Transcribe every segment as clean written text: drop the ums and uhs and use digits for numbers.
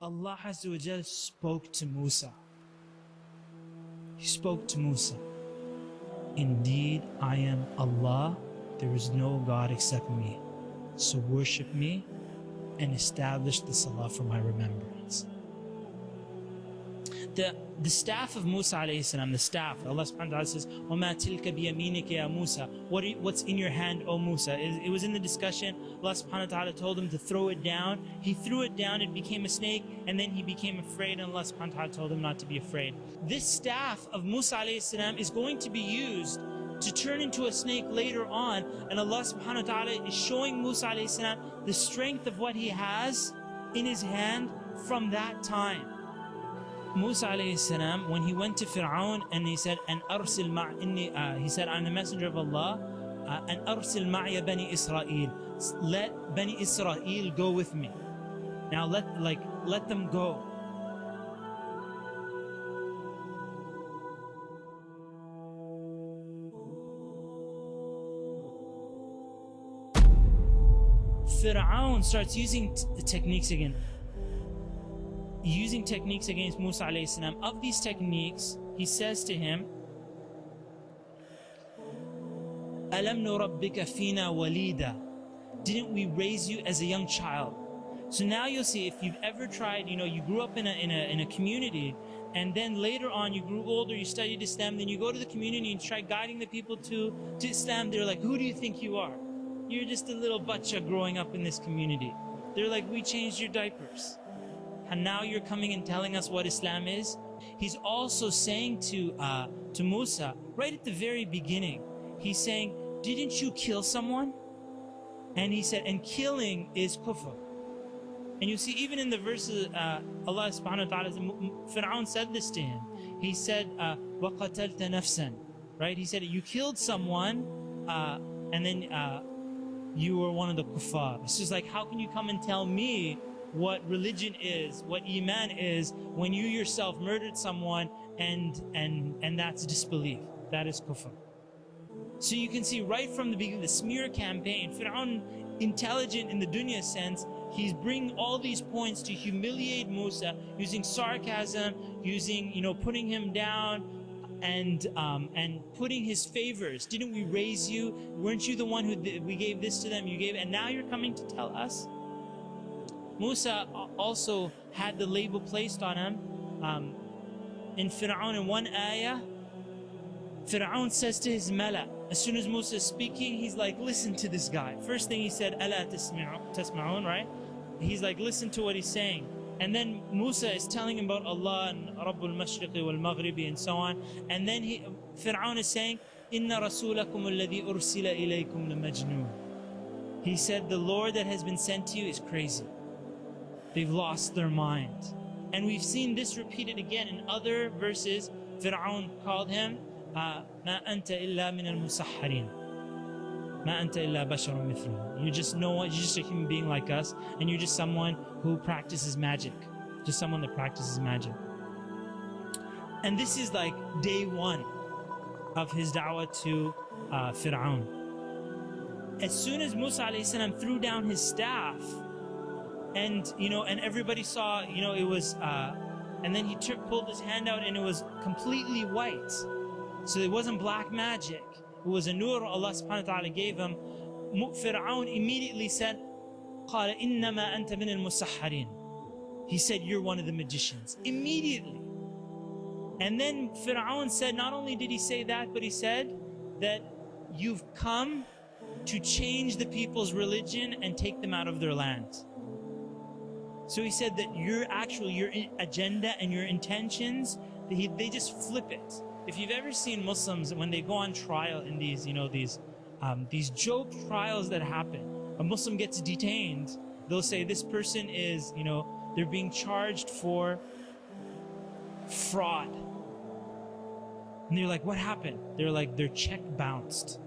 Allah Azza wa Jal spoke to Musa. He spoke to Musa. Indeed, I am Allah. There is no God except me. So worship me and establish the salah for my remembrance. The staff of Musa alayhi salam, the staff, Allah subhanahu wa ta'ala says, وَمَا تِلْكَ بِيَمِينِكَ يَا مُوسَى. What's in your hand, O Musa? It was in the discussion. Allah subhanahu wa ta'ala told him to throw it down. He threw it down, it became a snake, and then he became afraid, and Allah subhanahu wa ta'ala told him not to be afraid. This staff of Musa alayhi salam is going to be used to turn into a snake later on, and Allah subhanahu wa ta'ala is showing Musa alayhi salam the strength of what he has in his hand from that time. Musa alayhi salam, when he went to Firaun and he said, he said, I'm the messenger of Allah, and arsil ma'ya bani Israel. Let Bani Israel go with me. Now let them go. Firaun starts using techniques again. Using techniques against Musa alayhi salam. Of these techniques, he says to him, Alam nurabbika fina walida. Didn't we raise you as a young child? So now you'll see, if you've ever tried, you grew up in a community, and then later on you grew older, you studied Islam, then you go to the community and try guiding the people to Islam. They're like, who do you think you are? You're just a little bacha growing up in this community. They're like, we changed your diapers. And now you're coming and telling us what Islam is? He's also saying to Musa, right at the very beginning, he's saying, didn't you kill someone? And he said, and killing is kufr. And you see, even in the verses, Allah subhanahu wa ta'ala, Firaun said this to him. He said, وَقَتَلْتَ نَفْسًا. Right? He said, you killed someone, and then you were one of the kuffar. It's just like, how can you come and tell me what religion is, what iman is, when you yourself murdered someone, and that's disbelief. That is kufr. So you can see right from the beginning, the smear campaign, Firaun, intelligent in the dunya sense, he's bringing all these points to humiliate Musa, using sarcasm, using, putting him down, and putting his favors. Didn't we raise you? Weren't you the one who we gave this to them? You gave, and now you're coming to tell us? Musa also had the label placed on him. In Firaun, in one ayah, Firaun says to his mala, as soon as Musa is speaking, he's like, listen to this guy. First thing he said, Ala tasma'un, right? He's like, listen to what he's saying. And then Musa is telling him about Allah and Rabbul Mashriqi wal Maghribi and so on. And then Firaun is saying, Inna rasulakum alladhi ursila ilaykum lamajnoon. He said, the Lord that has been sent to you is crazy. They've lost their mind. And we've seen this repeated again in other verses. Firaun called him, Ma anta illa min al-musahharin. Ma anta illa basharun mithluna. You're just a human being like us, and you're just someone who practices magic. Just someone that practices magic. And this is like day one of his da'wah to Firaun. As soon as Musa alayhi salam threw down his staff, and everybody saw, it was, and then he pulled his hand out and it was completely white. So it wasn't black magic. It was a nur Allah subhanahu wa ta'ala gave him. Firaun immediately said, قَالَ إِنَّمَا أَنْتَ مِنَ الْمُسَحَّرِينَ. He said, you're one of the magicians. Immediately. And then Firaun said, not only did he say that, but he said that you've come to change the people's religion and take them out of their land. So he said that your agenda and your intentions, they just flip it. If you've ever seen Muslims, when they go on trial in these joke trials that happen, a Muslim gets detained, they'll say this person is, they're being charged for fraud. And they're like, what happened? They're like, their check bounced.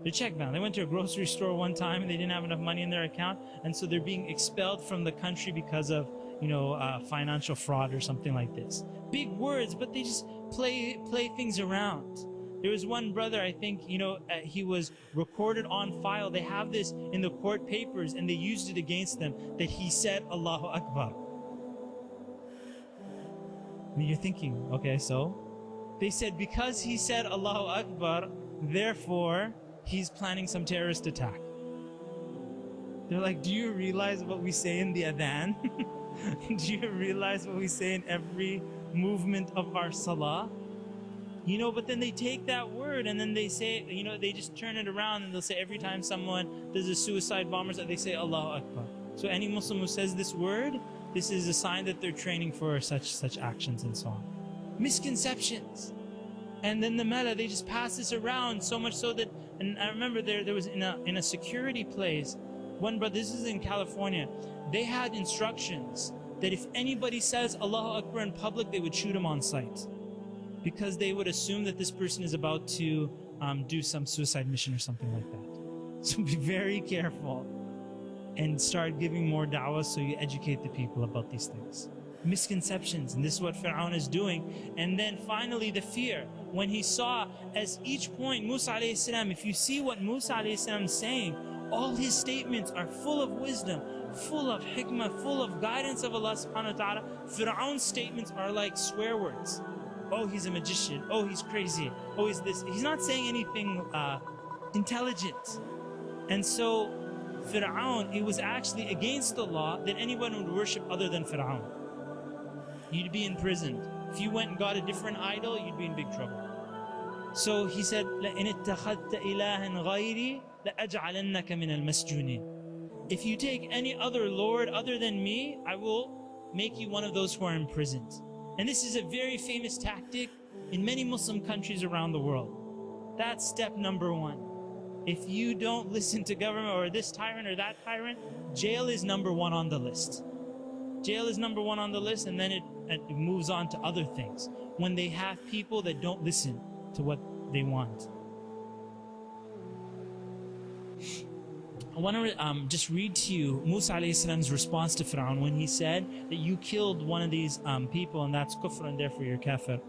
Their check bounced. They went to a grocery store one time and they didn't have enough money in their account, and so they're being expelled from the country because of, financial fraud or something like this. Big words, but they just play things around. There was one brother, I think, he was recorded on file. They have this in the court papers, and they used it against them, that he said Allahu Akbar. And you're thinking, okay, so? They said, because he said Allahu Akbar, therefore he's planning some terrorist attack. They're like, do you realize what we say in the adhan? Do you realize what we say in every movement of our salah? You know, but then they take that word and then they say, you know, they just turn it around and they'll say every time someone does a suicide bomber, they say Allahu Akbar. So any Muslim who says this word, this is a sign that they're training for such actions and so on. Misconceptions. And then the mala, they just pass this around so much so that, and I remember there was in a security place, one brother, this is in California, they had instructions that if anybody says Allahu Akbar in public, they would shoot him on sight, because they would assume that this person is about to do some suicide mission or something like that. So be very careful and start giving more da'wah so you educate the people about these things. Misconceptions, and this is what Firaun is doing. And then finally the fear, when he saw, as each point Musa alayhi salam, if you see what Musa alayhi salam is saying, all his statements are full of wisdom, full of hikmah, full of guidance of Allah subhanahu wa ta'ala. Firaun's statements are like swear words. Oh, he's a magician. Oh, he's crazy. Oh, he's this. He's not saying anything intelligent. And so Firaun, it was actually against the law that anyone would worship other than Firaun. You'd be imprisoned. If you went and got a different idol, you'd be in big trouble. So he said, لَإِنِ اتَّخَذْتَ إِلَهًا غَيْرِي لَأَجْعَلَنَّكَ مِنَ الْمَسْجُونِينَ. If you take any other Lord other than me, I will make you one of those who are imprisoned. And this is a very famous tactic in many Muslim countries around the world. That's step number one. If you don't listen to government or this tyrant or that tyrant, jail is number one on the list. Jail is number one on the list, and then it moves on to other things. When they have people that don't listen to what they want. I want to just read to you Musa alayhi salam's response to Firaun when he said that you killed one of these people and that's kufr and therefore you're kafir.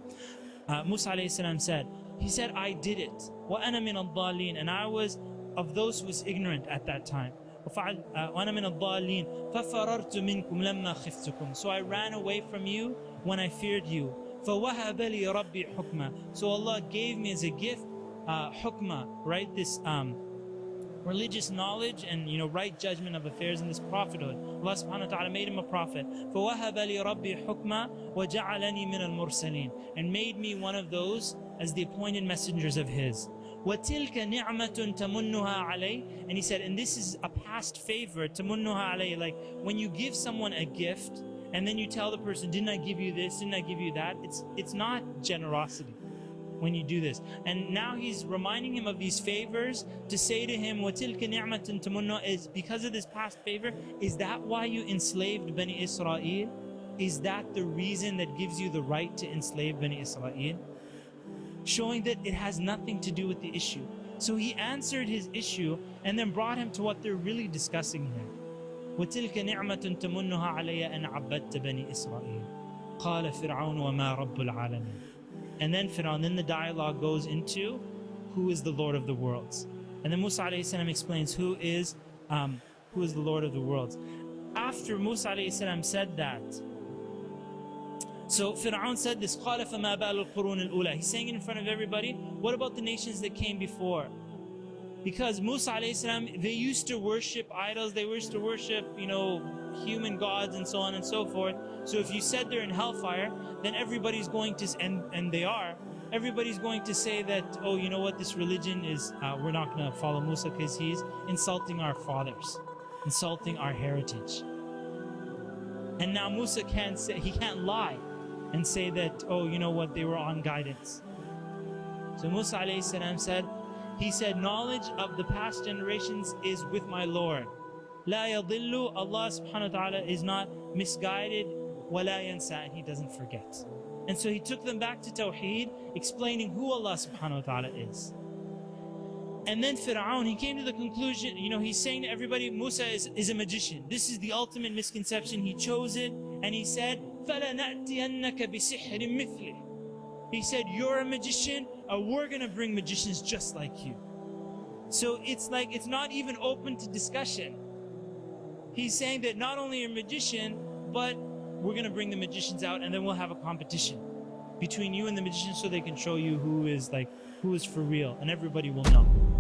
Musa alayhi salam said, he said, I did it. وَأَنَا مِنَ الضَّالِينَ. And I was of those who was ignorant at that time. وَأَنَا مِنَ الضَّالِينَ فَفَرَرْتُ مِنْكُمْ لَمَّا خِفْتُكُمْ. So I ran away from you when I feared you. فَوَهَبَ لِي رَبِّي حُكْمًا. So Allah gave me as a gift hukmah, right? This religious knowledge and right judgment of affairs in this prophethood. Allah subhanahu wa ta'ala made him a prophet. فَوَهَبَ لِي رَبِّي حُكْمًا وَجَعَلَنِي مِنَ الْمُرْسَلِينَ. And made me one of those as the appointed messengers of his. وَتِلْكَ نِعْمَةٌ تَمُنُّهَا عَلَيْهِ. And he said, and this is a past favor, تَمُنُّهَا عَلَيْهِ, like when you give someone a gift and then you tell the person, didn't I give you this, didn't I give you that? It's not generosity when you do this. And now he's reminding him of these favors to say to him, وَتِلْكَ نِعْمَةٌ تَمُنُّهَا, is because of this past favor, is that why you enslaved Bani Israel? Is that the reason that gives you the right to enslave Bani Israel? Showing that it has nothing to do with the issue. So he answered his issue and then brought him to what they're really discussing here. وَتِلْكَ نِعْمَةٌ تَمُنُّهَا عَلَيَّ أَنْ عَبَّدْتَ بَنِي إِسْرَائِيلَ قَالَ فِرْعَوْنُ وَمَا رَبُّ الْعَالَمِينَ. And then Firaun, then the dialogue goes into who is the Lord of the worlds. And then Musa alayhi salam explains who is the Lord of the worlds. After Musa alayhi salam said that, so Firaun said this, قَالَ فَمَا بَالُ الْقُرُونِ الْأُولَى. He's saying it in front of everybody, what about the nations that came before? Because Musa alayhi salam, they used to worship idols, they used to worship, human gods and so on and so forth. So if you said they're in hellfire, then everybody's going to, and they are, everybody's going to say that, oh, you know what, this religion is, we're not going to follow Musa because he's insulting our fathers, insulting our heritage. And now Musa can't say, he can't lie and say that, oh, you know what, they were on guidance. So Musa alayhi salam said, he said, knowledge of the past generations is with my Lord. La yadillu, Allah subhanahu wa ta'ala is not misguided, wa la yansa, and he doesn't forget. And so he took them back to Tawheed, explaining who Allah subhanahu wa ta'ala is. And then Firaun, he came to the conclusion, he's saying to everybody, Musa is a magician. This is the ultimate misconception. He chose it, and he said, فَلَنَأْتِيَنَّكَ بِسِحْرٍ مِثْلِهِ. He said, you're a magician, we're going to bring magicians just like you. So it's like, it's not even open to discussion. He's saying that not only a magician, but we're gonna bring the magicians out, and then we'll have a competition between you and the magicians, so they can show you who is for real, and everybody will know.